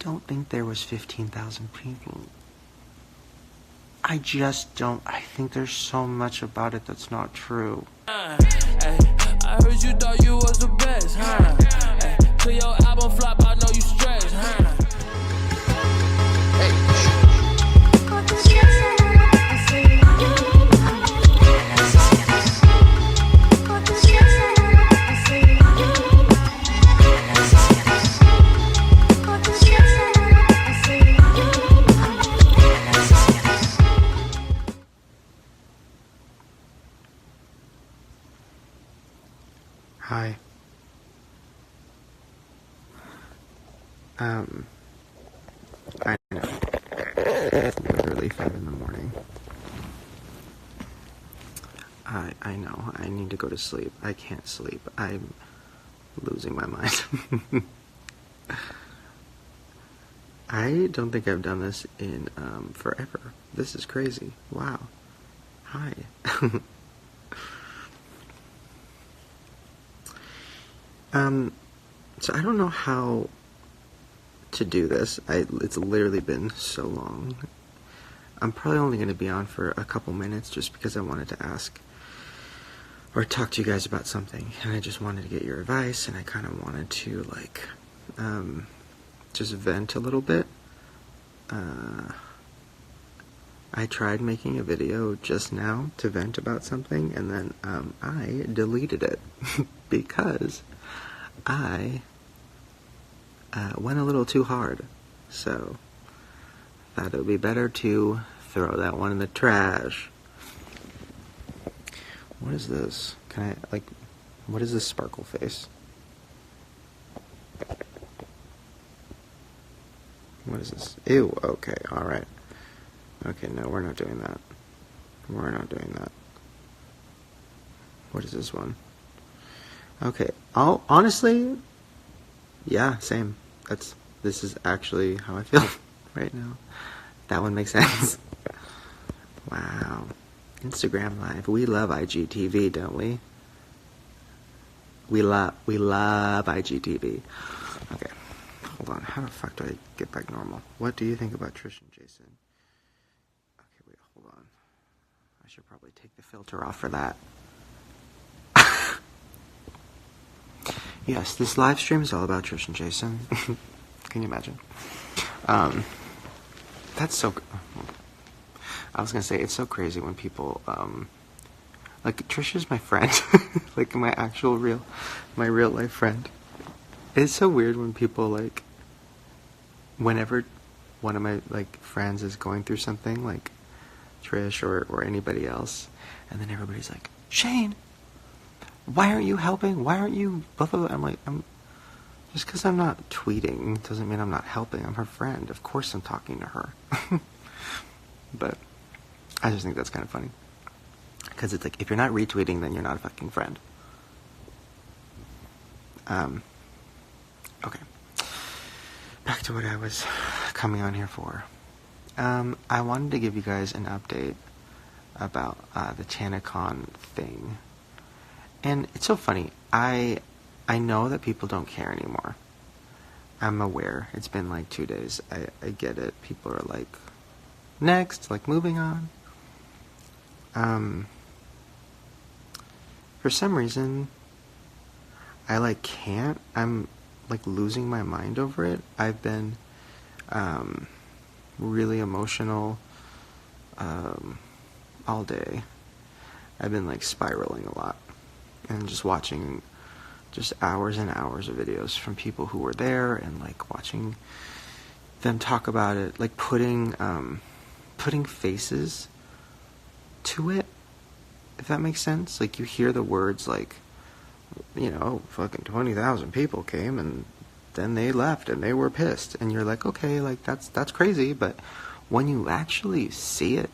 don't think there was 15,000 people. I just don't. I think there's so much about it that's not true. I heard you thought you was the best, huh? Till your album flop, I know you stressed, huh? Hi. I know. It's literally 5 in the morning. I know. I need to go to sleep. I can't sleep. I'm losing my mind. I don't think I've done this in, forever. This is crazy. Wow. Hi. So I don't know how to do this. It's literally been so long. I'm probably only going to be on for a couple minutes just because I wanted to ask or talk to you guys about something. And I just wanted to get your advice, and I kind of wanted to, like, just vent a little bit. I tried making a video just now to vent about something, and then I deleted it because I went a little too hard, so thought it would be better to throw that one in the trash. What is this? Can I, like, what is this sparkle face? What is this? Ew, okay, alright. Okay, no, we're not doing that. We're not doing that. What is this one? Okay, honestly, yeah, same. This is actually how I feel right now. That one makes sense. Wow. Instagram Live. We love IGTV, don't we? We love IGTV. Okay, hold on. How the fuck do I get back normal? What do you think about Trisha and Jason? Okay, wait, hold on. I should probably take the filter off for that. Yes, this live stream is all about Trish and Jason. Can you imagine? That's so... I was gonna say, it's so crazy when people, like, Trisha's my friend. Like, my real life friend. It's so weird when people, like, whenever one of my, like, friends is going through something, like Trish or anybody else, and then everybody's like, Shane! Why aren't you helping? Why aren't you blah, blah, blah? I'm like, just because I'm not tweeting doesn't mean I'm not helping. I'm her friend. Of course I'm talking to her. But I just think that's kind of funny. Because it's like, if you're not retweeting, then you're not a fucking friend. Okay. Back to what I was coming on here for. I wanted to give you guys an update about the Tanacon thing. And it's so funny. I know that people don't care anymore. I'm aware. It's been like 2 days. I get it. People are like, next, like, moving on. For some reason, I, like, can't. I'm, like, losing my mind over it. I've been really emotional all day. I've been, like, spiraling a lot. And just watching just hours and hours of videos from people who were there, and, like, watching them talk about it, like, putting faces to it, if that makes sense. Like, you hear the words, like, you know, fucking 20,000 people came, and then they left, and they were pissed, and you're like, okay, like, that's crazy, but when you actually see it,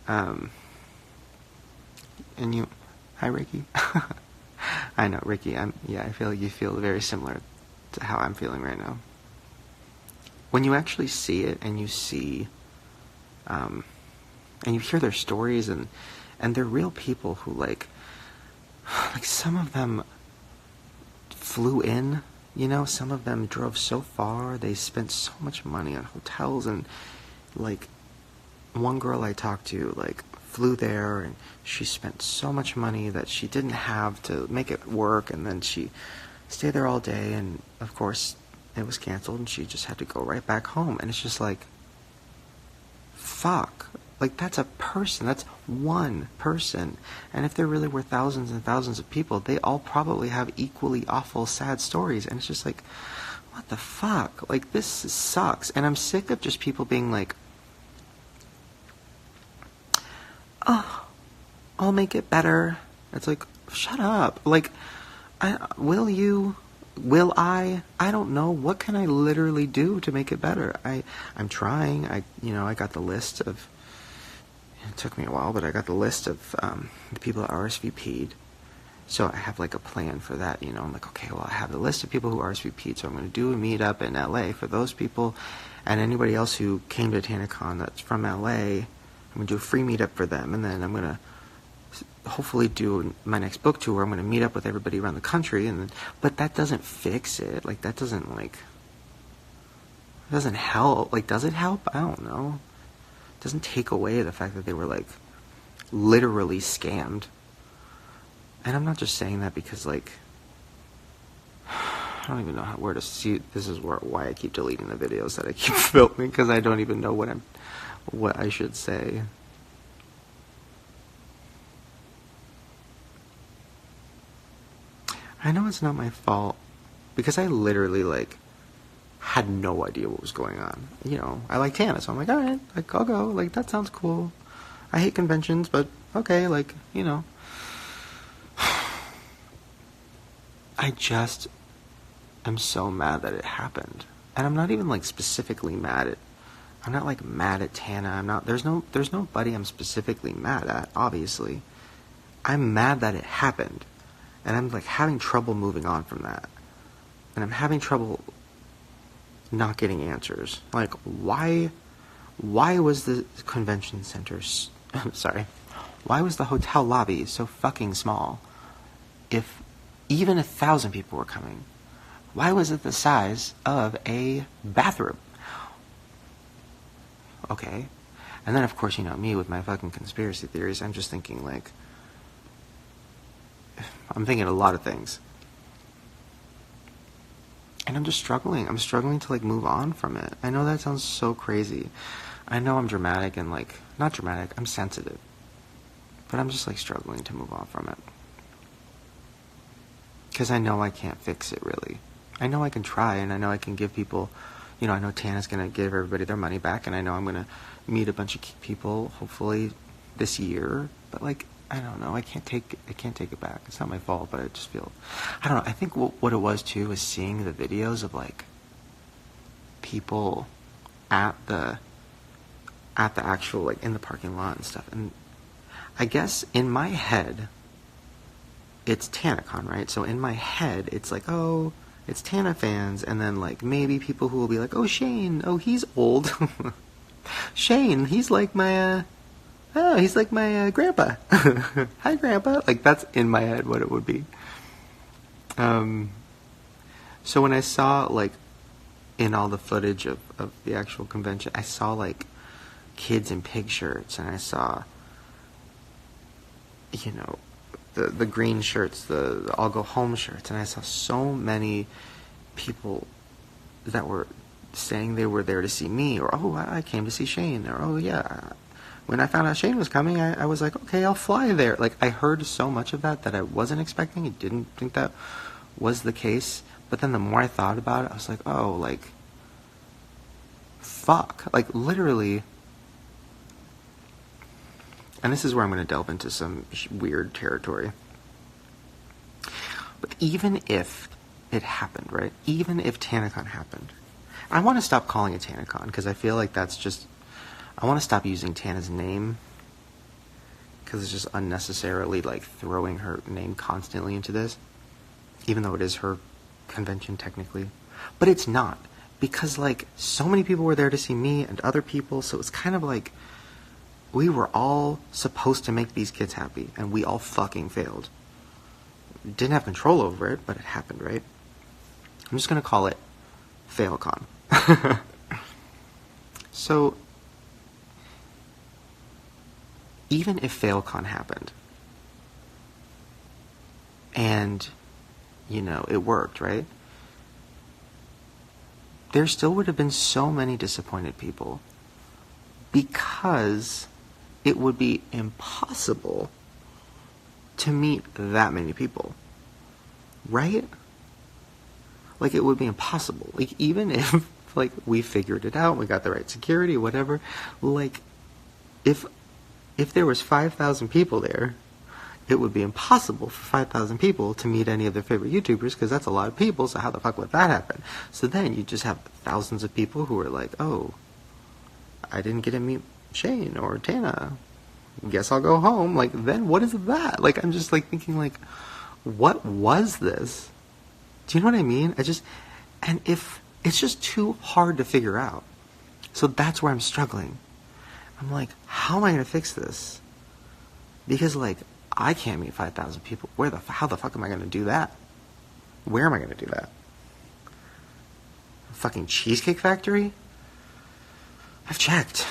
and you... Hi, Ricky. I know, Ricky, I feel like you feel very similar to how I'm feeling right now. When you actually see it, and you see, and you hear their stories, and they're real people who, like some of them flew in You know, some of them drove so far, they spent so much money on hotels, and like one girl I talked to like flew there and she spent so much money that she didn't have to make it work, and then she stayed there all day, and of course it was canceled and she just had to go right back home. And it's just like, fuck, like that's a person, that's one person, and if there really were thousands and thousands of people, they all probably have equally awful, sad stories. And it's just like, what the fuck, like this sucks. And I'm sick of just people being like, oh, I'll make it better. It's like, shut up. Like, will I? I don't know. What can I literally do to make it better? I'm trying. I got the list of, it took me a while, but I got the list of the people that RSVP'd. So I have like a plan for that, you know. I'm like, okay, well, I have the list of people who RSVP'd, so I'm going to do a meetup in LA for those people, and anybody else who came to Tanacon that's from LA, I'm going to do a free meetup for them, and then I'm going to hopefully do my next book tour. I'm going to meet up with everybody around the country, and then, but that doesn't fix it. Like, that doesn't, like, it doesn't help. Like, does it help? I don't know. It doesn't take away the fact that they were, like, literally scammed. And I'm not just saying that because, like, I don't even know where to see. This is why I keep deleting the videos that I keep filming, because I don't even know what I should say. I know it's not my fault, because I literally, like, had no idea what was going on. You know, I like Tana, so I'm like, alright, like, I'll go, like, that sounds cool. I hate conventions, but okay, like, you know. I just am so mad that it happened. And I'm not even, like, specifically mad at, I'm not, like, mad at Tana. I'm not, there's nobody I'm specifically mad at, obviously. I'm mad that it happened. And I'm, like, having trouble moving on from that. And I'm having trouble not getting answers. Like, why was the convention center, why was the hotel lobby so fucking small? If even 1,000 people were coming, why was it the size of a bathroom? Okay. And then, of course, you know, me with my fucking conspiracy theories, I'm just thinking, like, I'm thinking a lot of things. And I'm just struggling. I'm struggling to, like, move on from it. I know that sounds so crazy. I know I'm dramatic and, like, not dramatic, I'm sensitive. But I'm just, like, struggling to move on from it. Because I know I can't fix it, really. I know I can try, and I know I can give people, you know, I know Tana's going to give everybody their money back, and I know I'm going to meet a bunch of people, hopefully, this year. But, like, I don't know. I can't take it back. It's not my fault, but I just feel, I don't know. I think what it was, too, was seeing the videos of, like, people at the actual, like, in the parking lot and stuff. And I guess in my head, it's Tanacon, right? So in my head, it's like, oh, it's Tana fans, and then, like, maybe people who will be like, oh, Shane, oh, he's old. Shane, he's like my, he's like my grandpa. Hi, grandpa. Like, that's in my head what it would be. So when I saw, like, in all the footage of the actual convention, I saw, like, kids in pig shirts, and I saw, you know, the green shirts, the I'll go home shirts, and I saw so many people that were saying they were there to see me, or, oh, I came to see Shane, or, oh, yeah, when I found out Shane was coming, I was like, okay, I'll fly there. Like, I heard so much of that I wasn't expecting. I didn't think that was the case, but then the more I thought about it, I was like, oh, like, fuck, like, literally. And this is where I'm going to delve into some weird territory. But even if it happened, right? Even if Tanacon happened, I want to stop calling it Tanacon, because I feel like that's just, I want to stop using Tana's name, because it's just unnecessarily, like, throwing her name constantly into this, even though it is her convention technically. But it's not, because, like, so many people were there to see me and other people, so it's kind of like, we were all supposed to make these kids happy, and we all fucking failed. Didn't have control over it, but it happened, right? I'm just going to call it VidCon. So, even if VidCon happened, and, you know, it worked, right? There still would have been so many disappointed people, because it would be impossible to meet that many people, right? Like, it would be impossible. Like, even if, like, we figured it out, we got the right security, whatever, like, if there was 5,000 people there, it would be impossible for 5,000 people to meet any of their favorite YouTubers, because that's a lot of people, so how the fuck would that happen? So then you just have thousands of people who are like, oh, I didn't get to meet Shane or Tana. Guess I'll go home. Like, then what is that? Like, I'm just, like, thinking, like, what was this? Do you know what I mean? And if it's just too hard to figure out. So that's where I'm struggling. I'm like, how am I going to fix this? Because, like, I can't meet 5,000 people. How the fuck am I going to do that? Where am I going to do that? A fucking Cheesecake Factory? I've checked.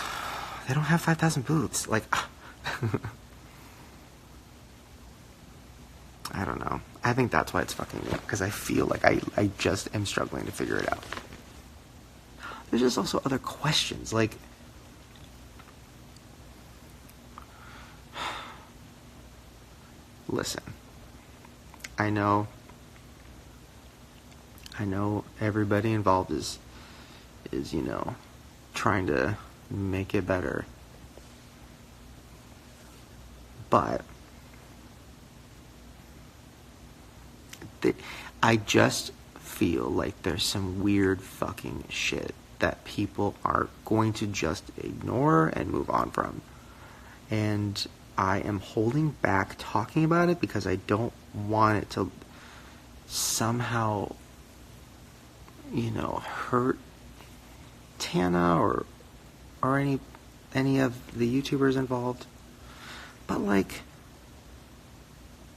They don't have 5,000 booths. Like, I don't know. I think that's why it's fucking me, because I feel like I just am struggling to figure it out. There's just also other questions, like, listen, I know everybody involved is, you know, trying to make it better. But I just feel like there's some weird fucking shit that people are going to just ignore and move on from. And I am holding back talking about it because I don't want it to somehow, you know, hurt Tana or any of the YouTubers involved. But, like,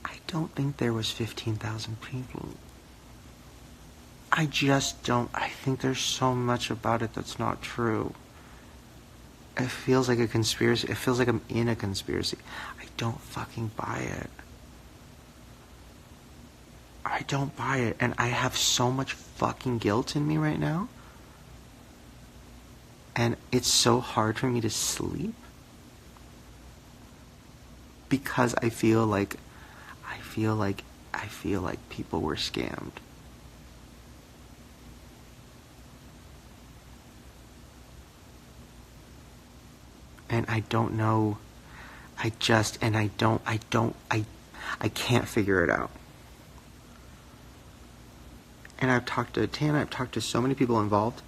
I don't think there was 15,000 people. I just don't. I think there's so much about it that's not true. It feels like a conspiracy. It feels like I'm in a conspiracy. I don't fucking buy it. I don't buy it. And I have so much fucking guilt in me right now. And it's so hard for me to sleep. Because I feel like people were scammed. And I don't know. I can't figure it out. And I've talked to Tana, I've talked to so many people involved,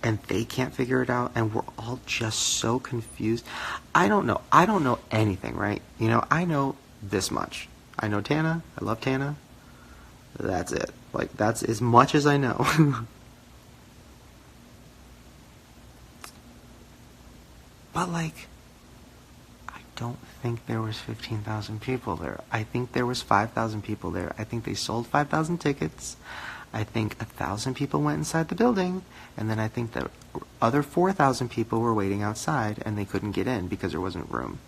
and they can't figure it out, and we're all just so confused. I don't know anything, right? You know, I know this much. I know Tana, I love Tana. That's it. Like, that's as much as I know. But, like, I don't think there was 15,000 people there. I think there was 5,000 people there. I think they sold 5,000 tickets. I think 1,000 people went inside the building, and then I think the other 4,000 people were waiting outside, and they couldn't get in because there wasn't room.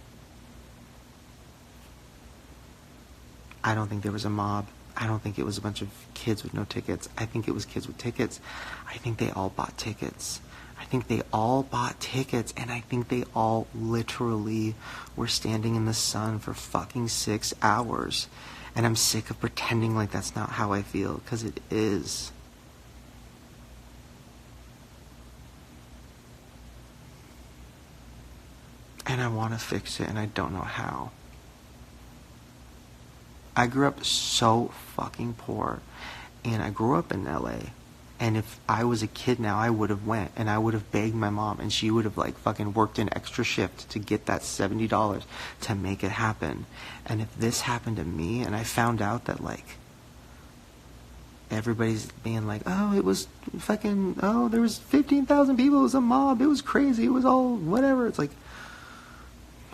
I don't think there was a mob. I don't think it was a bunch of kids with no tickets. I think it was kids with tickets. I think they all bought tickets. I think they all bought tickets, and I think they all literally were standing in the sun for fucking 6 hours. And I'm sick of pretending like that's not how I feel, because it is. And I want to fix it, and I don't know how. I grew up so fucking poor, and I grew up in LA. And if I was a kid now, I would have went, and I would have begged my mom, and she would have, like, fucking worked an extra shift to get that $70 to make it happen. And if this happened to me, and I found out that, like, everybody's being like, oh, it was fucking, oh, there was 15,000 people, it was a mob, it was crazy, it was all whatever. It's like,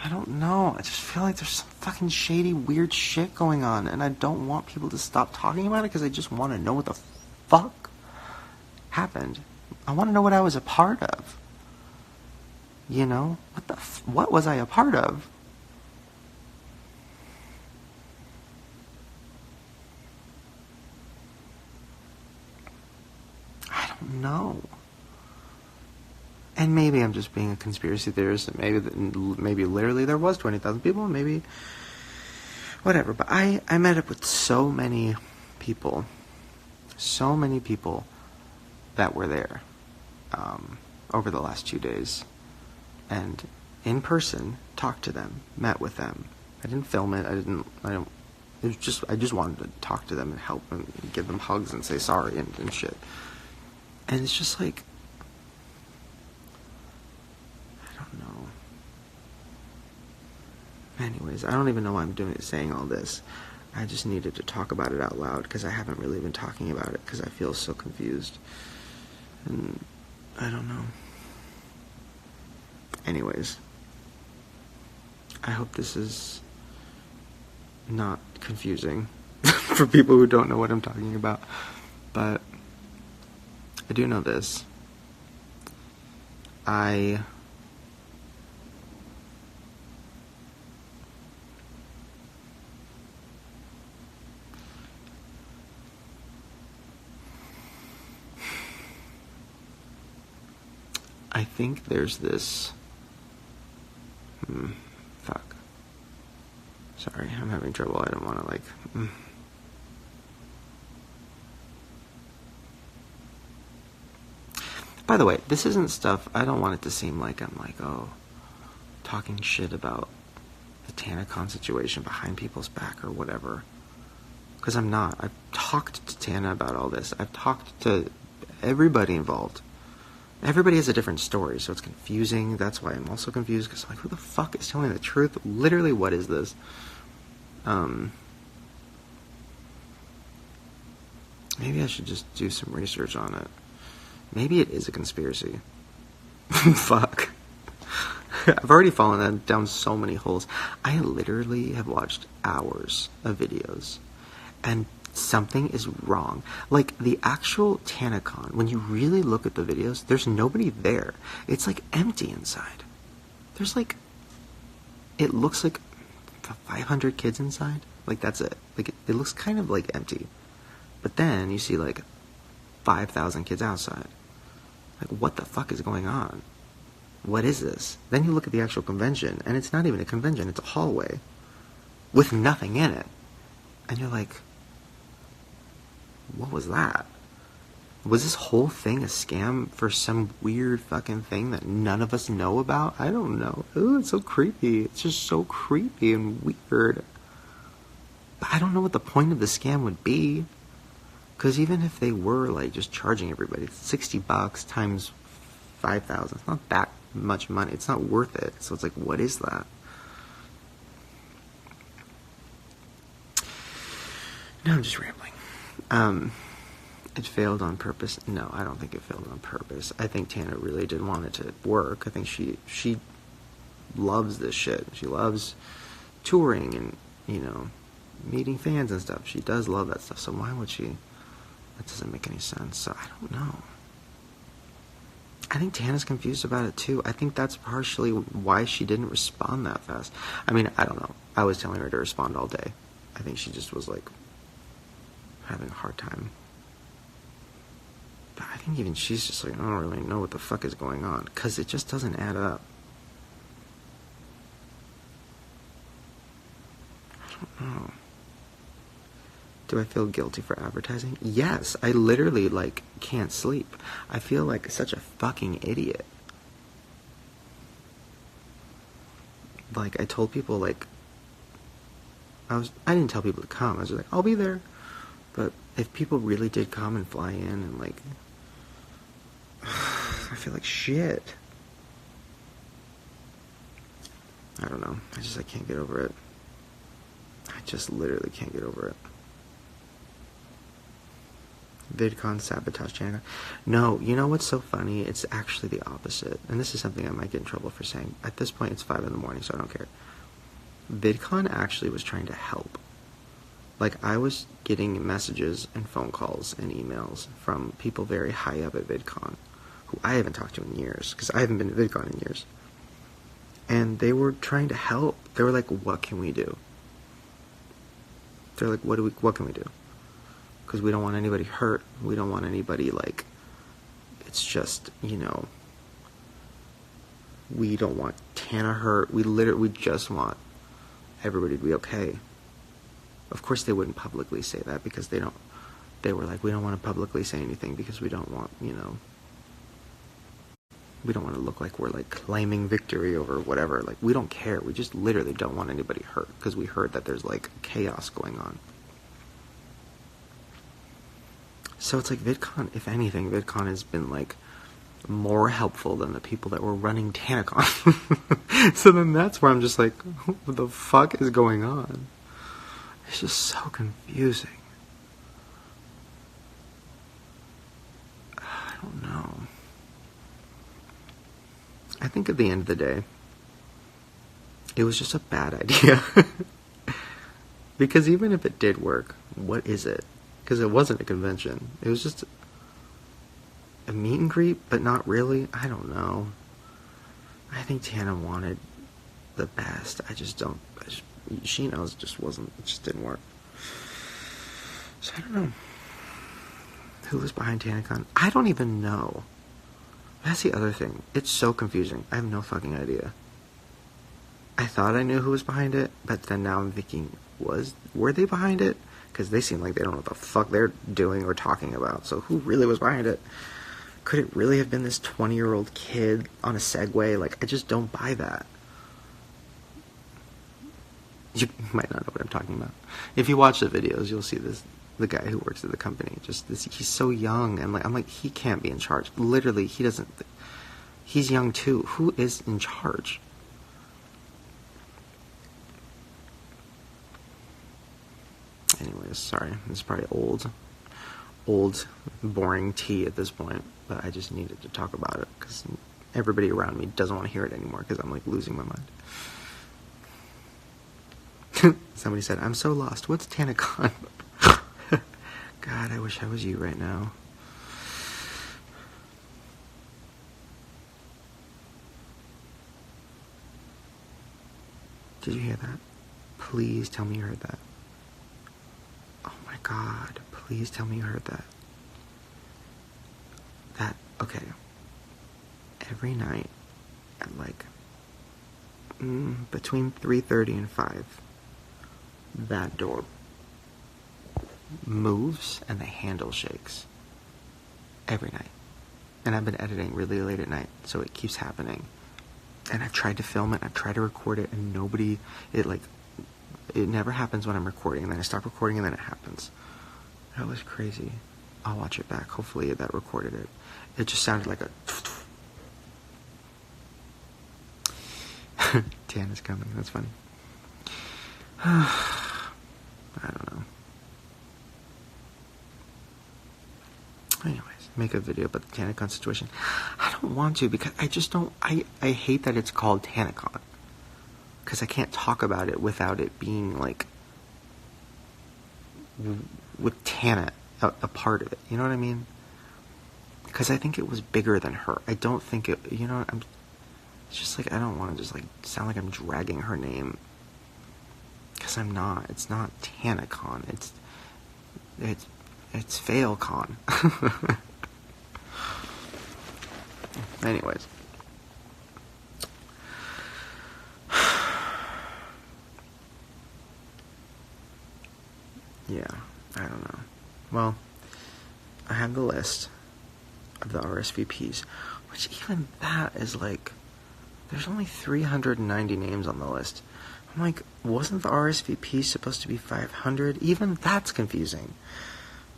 I don't know. I just feel like there's some fucking shady, weird shit going on, and I don't want people to stop talking about it because I just want to know what the fuck. happened. I want to know what I was a part of. You know? What was I a part of? I don't know. And maybe I'm just being a conspiracy theorist, and maybe literally there was 20,000 people, maybe whatever. But I met up with so many people that were there over the last 2 days, and in person talked to them, met with them. I didn't film it. I just wanted to talk to them and help them, and give them hugs and say sorry and shit. And it's just like, I don't know. Anyways, I don't even know why I'm saying all this. I just needed to talk about it out loud because I haven't really been talking about it because I feel so confused. And I don't know. Anyways, I hope this is not confusing for people who don't know what I'm talking about. But I do know this. I think there's this... fuck. Sorry, I'm having trouble. I don't want to, By the way, this isn't stuff... I don't want it to seem like I'm talking shit about the Tanacon situation behind people's back or whatever. Because I'm not. I've talked to Tana about all this. I've talked to everybody involved. Everybody has a different story, so it's confusing. That's why I'm also confused, because I'm like, who the fuck is telling the truth? Literally, what is this? Maybe I should just do some research on it. Maybe it is a conspiracy. Fuck. I've already fallen down so many holes. I literally have watched hours of videos, and something is wrong. Like, the actual Tanacon, when you really look at the videos, there's nobody there. It's, empty inside. There's, it looks like 500 kids inside. That's it. It looks kind of, empty. But then you see, 5,000 kids outside. What the fuck is going on? What is this? Then you look at the actual convention, and it's not even a convention. It's a hallway with nothing in it. And you're like... what was that? Was this whole thing a scam for some weird fucking thing that none of us know about? I don't know. Ooh, it's so creepy. It's just so creepy and weird. But I don't know what the point of the scam would be. Because even if they were, just charging everybody $60 times 5,000, it's not that much money. It's not worth it. So it's what is that? No, I'm just rambling. It failed on purpose. No, I don't think it failed on purpose. I think Tana really did want it to work. I think she loves this shit. She loves touring and, meeting fans and stuff. She does love that stuff. So why would she? That doesn't make any sense. So I don't know. I think Tana's confused about it too. I think that's partially why she didn't respond that fast. I mean, I don't know. I was telling her to respond all day. I think she just was having a hard time. But I think even she's just I don't really know what the fuck is going on, because it just doesn't add up. I don't know. Do I feel guilty for advertising? Yes, I literally can't sleep. I feel like such a fucking idiot. I told people I didn't tell people to come. I was just I'll be there. But if people really did come and fly in and I feel like shit. I don't know. I can't get over it. I just literally can't get over it. VidCon sabotage Tanacon. No, you know what's so funny? It's actually the opposite. And this is something I might get in trouble for saying. At this point, it's 5 in the morning, so I don't care. VidCon actually was trying to help. Like, I was getting messages and phone calls and emails from people very high up at VidCon, who I haven't talked to in years, because I haven't been to VidCon in years. And they were trying to help. They were like, what can we do? They're like, what can we do? Because we don't want anybody hurt. We don't want anybody, like, it's just, you know, we don't want Tana hurt. We just want everybody to be okay. Of course they wouldn't publicly say that, because they were like, we don't want to publicly say anything because we don't want, you know, we don't want to look like we're, like, claiming victory over whatever. Like, we don't care. We just literally don't want anybody hurt, because we heard that there's, like, chaos going on. So it's like VidCon, if anything, VidCon has been, like, more helpful than the people that were running Tanacon. So then that's where I'm just like, what the fuck is going on? It's just so confusing. I don't know. I think at the end of the day, it was just a bad idea. Because even if it did work, what is it? Because it wasn't a convention. It was just a meet and greet, but not really. I don't know. I think Tana wanted the best. She knows it just didn't work. So I don't know. Who was behind Tanacon? I don't even know. That's the other thing. It's so confusing. I have no fucking idea. I thought I knew who was behind it, but then now I'm thinking, were they behind it? Because they seem like they don't know what the fuck they're doing or talking about. So who really was behind it? Could it really have been this 20-year-old kid on a Segway? Like, I just don't buy that. You might not know what I'm talking about. If you watch the videos, you'll see the guy who works at the company. He's so young, and I'm like, he can't be in charge. Literally, he's young too. Who is in charge? Anyways, sorry. This is probably old, boring tea at this point, but I just needed to talk about it, because everybody around me doesn't want to hear it anymore, because I'm, like, losing my mind. Somebody said, I'm so lost. What's Tanacon? God, I wish I was you right now. Did you hear that? Please tell me you heard that. Oh my God, please tell me you heard that. Okay. Every night at, like, between 3:30 and 5, that door moves and the handle shakes. Every night. And I've been editing really late at night, so it keeps happening. And I've tried to film it, I've tried to record it, and it never happens when I'm recording, and then I stop recording, and then it happens. That was crazy. I'll watch it back. Hopefully that recorded it. It just sounded like a... Tana's coming. That's funny. I don't know. Anyways, make a video about the Tanacon situation. I don't want to, because I just don't... I hate that it's called Tanacon. Because I can't talk about it without it being, like, with Tana a part of it. You know what I mean? Because I think it was bigger than her. I don't think it... You know, it's just, like, I don't want to just, like, sound like I'm dragging her name. Because I'm not. It's not Tanacon. It's FailCon. Anyways. Yeah, I don't know. Well, I have the list of the RSVPs, which even that is like, there's only 390 names on the list. I'm like, wasn't the RSVP supposed to be 500? Even that's confusing.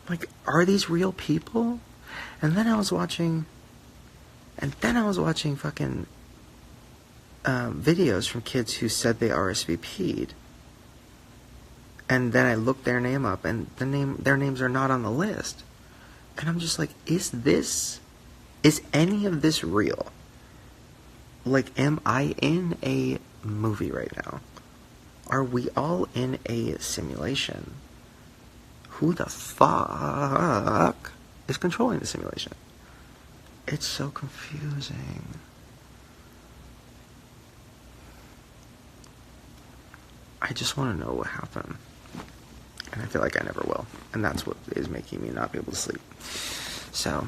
I'm like, are these real people? And then I was watching fucking videos from kids who said they RSVP'd. And then I looked their name up, and their names are not on the list. And I'm just like, is any of this real? Like, am I in a movie right now? Are we all in a simulation? who the fuck is controlling the simulation? It's so confusing. I just want to know what happened. And I feel like I never will. And that's what is making me not be able to sleep. So,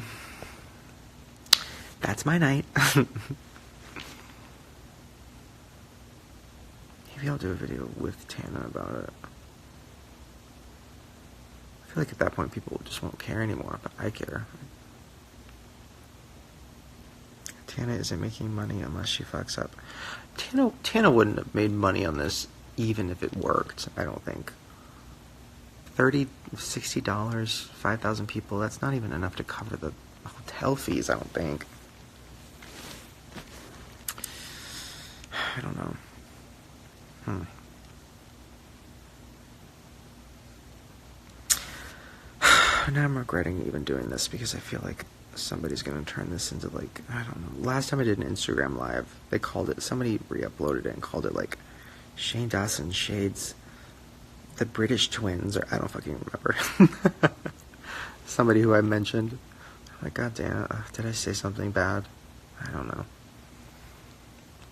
that's my night. Maybe I'll do a video with Tana about it. I feel like at that point people just won't care anymore, but I care. Tana isn't making money unless she fucks up. Tana wouldn't have made money on this even if it worked, I don't think. $30, $60, 5,000 people, that's not even enough to cover the hotel fees, I don't think. I don't know. Now I'm regretting even doing this because I feel like somebody's going to turn this into, like, I don't know. Last time I did an Instagram live, they called it, somebody re-uploaded it and called it, like, Shane Dawson Shades the British Twins, or I don't fucking remember. Somebody who I mentioned. I'm like, God damn it, did I say something bad? I don't know.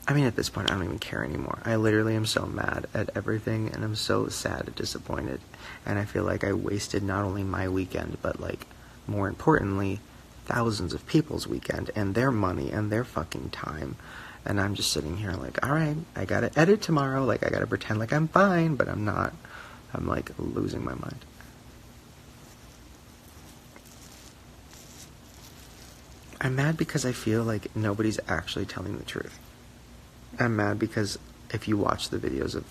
I mean, at this point, I don't even care anymore. I literally am so mad at everything, and I'm so sad and disappointed. And I feel like I wasted not only my weekend, but, like, more importantly, thousands of people's weekend, and their money, and their fucking time. And I'm just sitting here like, alright, I gotta edit tomorrow, like, I gotta pretend like I'm fine, but I'm not. I'm, like, losing my mind. I'm mad because I feel like nobody's actually telling the truth. I'm mad because if you watch the videos of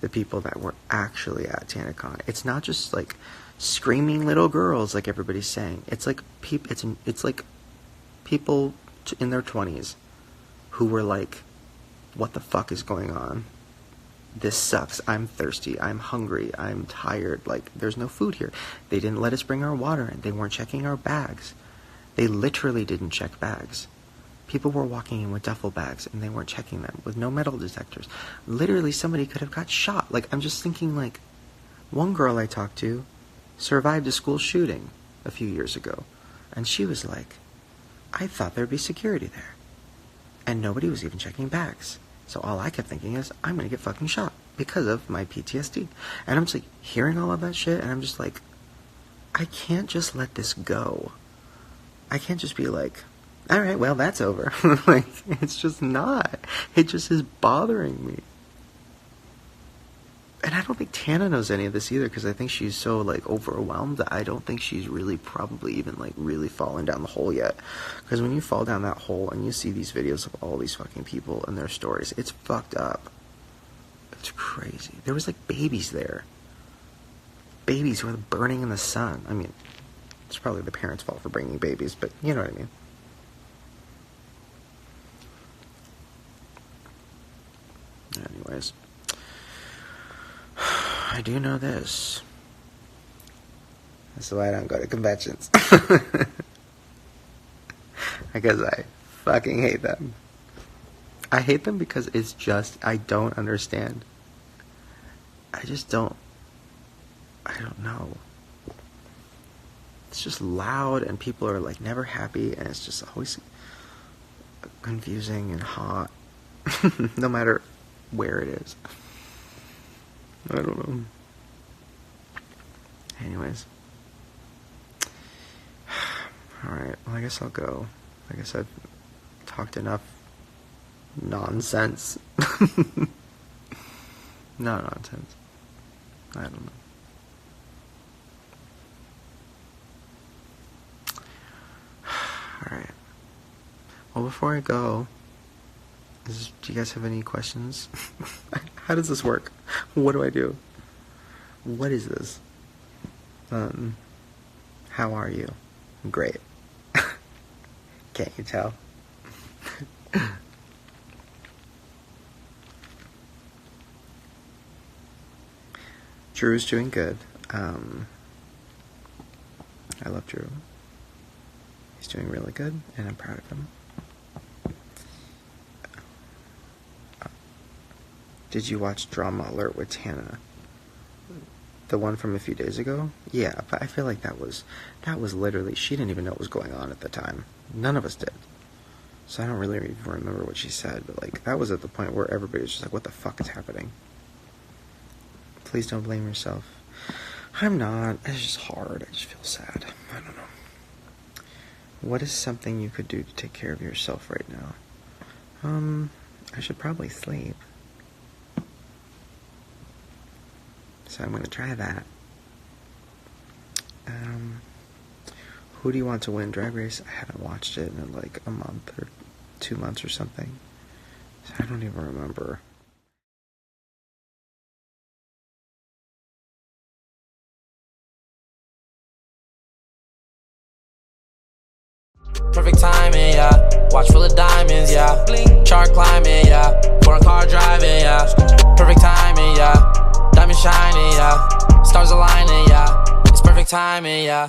the people that were actually at Tanacon, it's not just, like, screaming little girls like everybody's saying. It's like it's like people in their 20s who were like, what the fuck is going on? This sucks. I'm thirsty. I'm hungry. I'm tired. Like, there's no food here. They didn't let us bring our water in. They weren't checking our bags. They literally didn't check bags. People were walking in with duffel bags, and they weren't checking them with no metal detectors. Literally, somebody could have got shot. Like, I'm just thinking, like, one girl I talked to survived a school shooting a few years ago, and she was like, I thought there'd be security there. And nobody was even checking bags. So all I kept thinking is, I'm gonna get fucking shot because of my PTSD. And I'm just like, hearing all of that shit, and I'm just like, I can't just let this go. I can't just be like, alright, well, that's over. Like, it's just not. It just is bothering me. And I don't think Tana knows any of this either, because I think she's so, like, overwhelmed that I don't think she's really probably even, like, really fallen down the hole yet. Because when you fall down that hole and you see these videos of all these fucking people and their stories, it's fucked up. It's crazy. There was, like, babies there. Babies who were burning in the sun. I mean, it's probably the parents' fault for bringing babies, but you know what I mean. Anyways. I do know this. That's why I don't go to conventions. Because I fucking hate them. I hate them because it's just, I don't understand. I just don't, I don't know. It's just loud and people are like never happy and it's just always confusing and hot. No matter where it is. I don't know. Anyways. Alright, well I guess I'll go. I guess I've talked enough nonsense. No nonsense. I don't know. Alright. Well, before I go, do you guys have any questions? How does this work? What do I do? What is this? How are you? Great. Can't you tell? Drew's doing good. I love Drew. He's doing really good, and I'm proud of him. Did you watch Drama Alert with Tana? The one from a few days ago? Yeah, but I feel like that was literally, she didn't even know what was going on at the time. None of us did. So I don't really even remember what she said, but like, that was at the point where everybody was just like, what the fuck is happening? Please don't blame yourself. I'm not. It's just hard. I just feel sad. I don't know. What is something you could do to take care of yourself right now? I should probably sleep. So I'm gonna try that. Who do you want to win Drag Race? I haven't watched it in like a month or 2 months or something. So I don't even remember. Perfect timing, yeah. Watch full of diamonds, yeah. Chart climbing, yeah. Foreign car driving, yeah. Perfect timing, yeah. Diamond shining, yeah. Stars aligning, yeah. It's perfect timing, yeah.